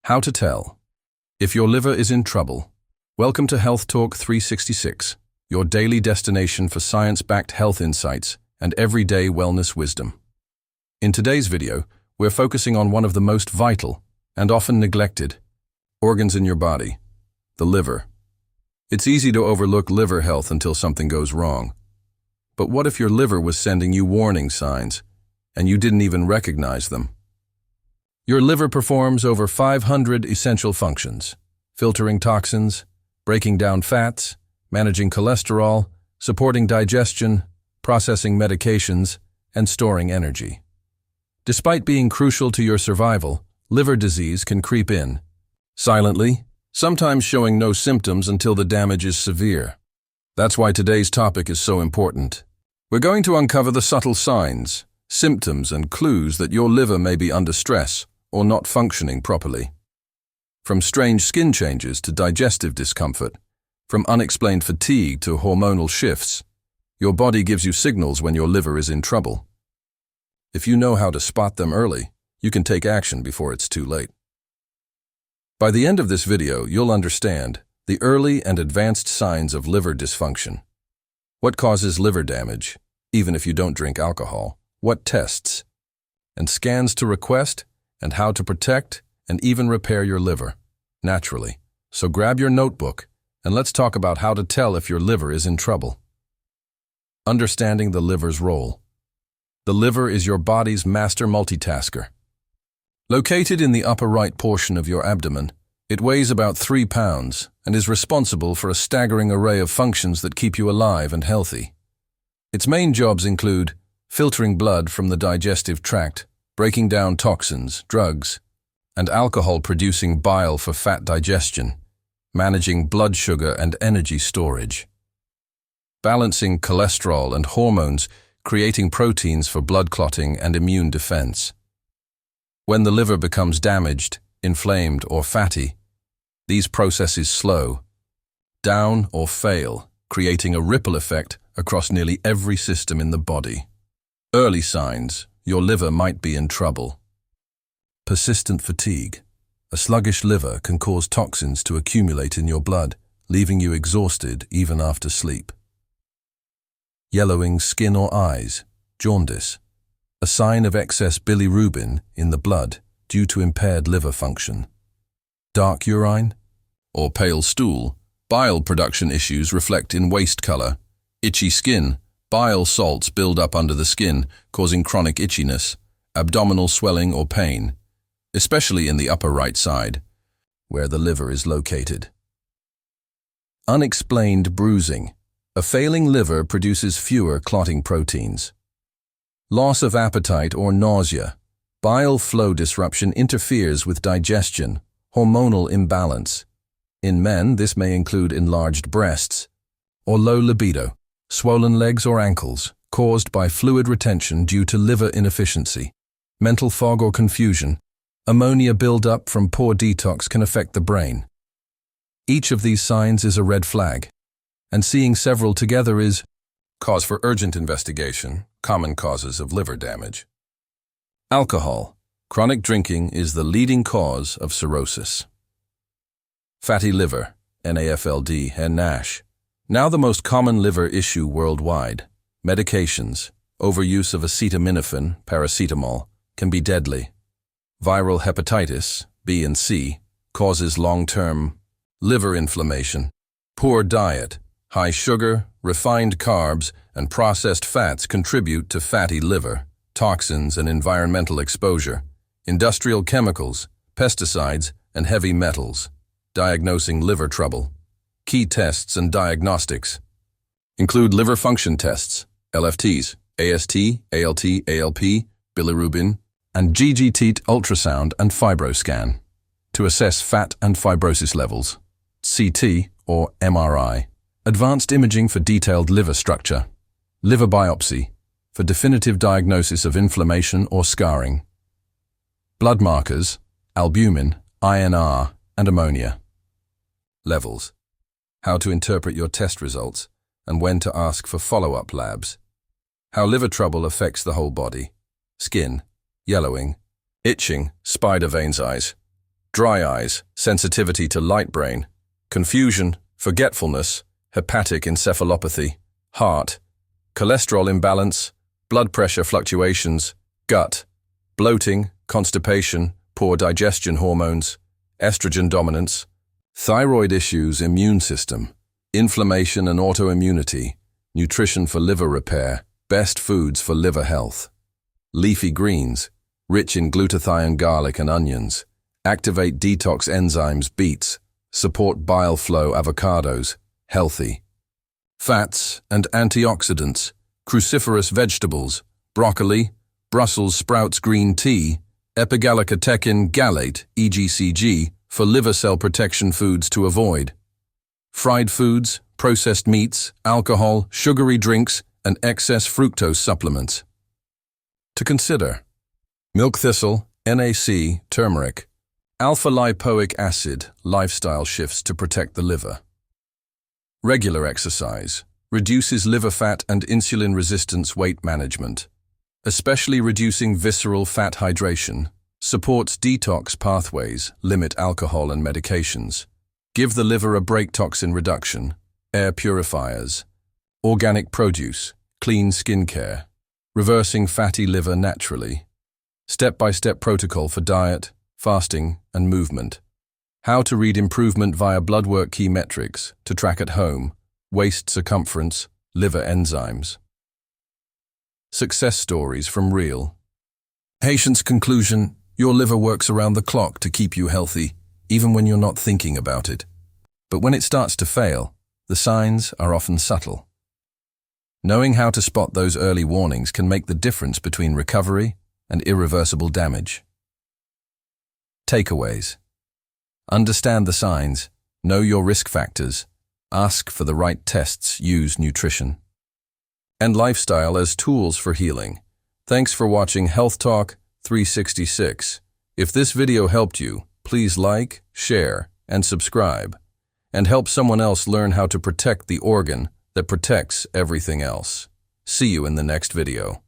How to tell if your liver is in trouble. Welcome to Health Talk 366, your daily destination for science-backed health insights and everyday wellness wisdom. In today's video, we're focusing on one of the most vital and often neglected organs in your body, the liver. It's easy to overlook liver health until something goes wrong. But what if your liver was sending you warning signs and you didn't even recognize them? Your liver performs over 500 essential functions: filtering toxins, breaking down fats, managing cholesterol, supporting digestion, processing medications, and storing energy. Despite being crucial to your survival, liver disease can creep in, silently, sometimes showing no symptoms until the damage is severe. That's why today's topic is so important. We're going to uncover the subtle signs, symptoms, and clues that your liver may be under stress or not functioning properly. From strange skin changes to digestive discomfort, from unexplained fatigue to hormonal shifts, your body gives you signals when your liver is in trouble. If you know how to spot them early, you can take action before it's too late. By the end of this video, you'll understand the early and advanced signs of liver dysfunction. What causes liver damage, even if you don't drink alcohol? What tests and scans to request, and how to protect and even repair your liver naturally. So grab your notebook and let's talk about how to tell if your liver is in trouble. Understanding the liver's role. The liver is your body's master multitasker. Located in the upper right portion of your abdomen, it weighs about 3 pounds and is responsible for a staggering array of functions that keep you alive and healthy. Its main jobs include filtering blood from the digestive tract, breaking down toxins, drugs, and alcohol-producing bile for fat digestion, managing blood sugar and energy storage, balancing cholesterol and hormones, creating proteins for blood clotting and immune defense. When the liver becomes damaged, inflamed, or fatty, these processes slow down or fail, creating a ripple effect across nearly every system in the body. Early signs: your liver might be in trouble. Persistent fatigue. A sluggish liver can cause toxins to accumulate in your blood, leaving you exhausted even after sleep. Yellowing skin or eyes. Jaundice. A sign of excess bilirubin in the blood due to impaired liver function. Dark urine or pale stool. Bile production issues reflect in waste color. Itchy skin. Bile salts build up under the skin, causing chronic itchiness, abdominal swelling or pain, especially in the upper right side, where the liver is located. Unexplained bruising. A failing liver produces fewer clotting proteins. Loss of appetite or nausea. Bile flow disruption interferes with digestion, hormonal imbalance. In men, this may include enlarged breasts or low libido. Swollen legs or ankles, caused by fluid retention due to liver inefficiency. Mental fog or confusion. Ammonia buildup from poor detox can affect the brain. Each of these signs is a red flag, and seeing several together is cause for urgent investigation. Common causes of liver damage. Alcohol. Chronic drinking is the leading cause of cirrhosis. Fatty liver, NAFLD, and NASH. Now the most common liver issue worldwide. Medications. Overuse of acetaminophen, paracetamol, can be deadly. Viral hepatitis, B and C, causes long-term liver inflammation. Poor diet. High sugar, refined carbs, and processed fats contribute to fatty liver. Toxins and environmental exposure. Industrial chemicals, pesticides, and heavy metals. Diagnosing liver trouble. Key tests and diagnostics include liver function tests, LFTs, AST, ALT, ALP, bilirubin, and GGT ultrasound and fibroscan to assess fat and fibrosis levels, CT or MRI, advanced imaging for detailed liver structure, liver biopsy for definitive diagnosis of inflammation or scarring, blood markers, albumin, INR, and ammonia levels. How to interpret your test results, and when to ask for follow-up labs. How liver trouble affects the whole body. Skin, yellowing, itching, spider veins eyes, dry eyes, sensitivity to light brain, confusion, forgetfulness, hepatic encephalopathy, heart, cholesterol imbalance, blood pressure fluctuations, gut, bloating, constipation, poor digestion hormones, estrogen dominance, thyroid issues, immune system, inflammation and autoimmunity, nutrition for liver repair, best foods for liver health. Leafy greens, rich in glutathione, garlic and onions, activate detox enzymes, beets, support bile flow, avocados, healthy. Fats and antioxidants, cruciferous vegetables, broccoli, Brussels sprouts, green tea, epigallocatechin gallate, EGCG, for liver cell protection. Foods to avoid: fried foods, processed meats, alcohol, sugary drinks, and excess fructose supplements. To consider: milk thistle, NAC, turmeric, alpha-lipoic acid, lifestyle shifts to protect the liver. Regular exercise reduces liver fat and insulin resistance. Weight management, especially reducing visceral fat hydration, supports detox pathways, limit alcohol and medications, give the liver a break. Toxin reduction, air purifiers, organic produce, clean skincare, reversing fatty liver naturally. Step-by-step protocol for diet, fasting, and movement. How to read improvement via blood work. Key metrics to track at home: waist circumference, liver enzymes. Success stories from real patients. Conclusion: your liver works around the clock to keep you healthy, even when you're not thinking about it. But when it starts to fail, the signs are often subtle. Knowing how to spot those early warnings can make the difference between recovery and irreversible damage. Takeaways: understand the signs, know your risk factors, ask for the right tests, use nutrition and lifestyle as tools for healing. Thanks for watching Health Talk 366. If this video helped you, please like, share, and subscribe, and help someone else learn how to protect the organ that protects everything else. See you in the next video.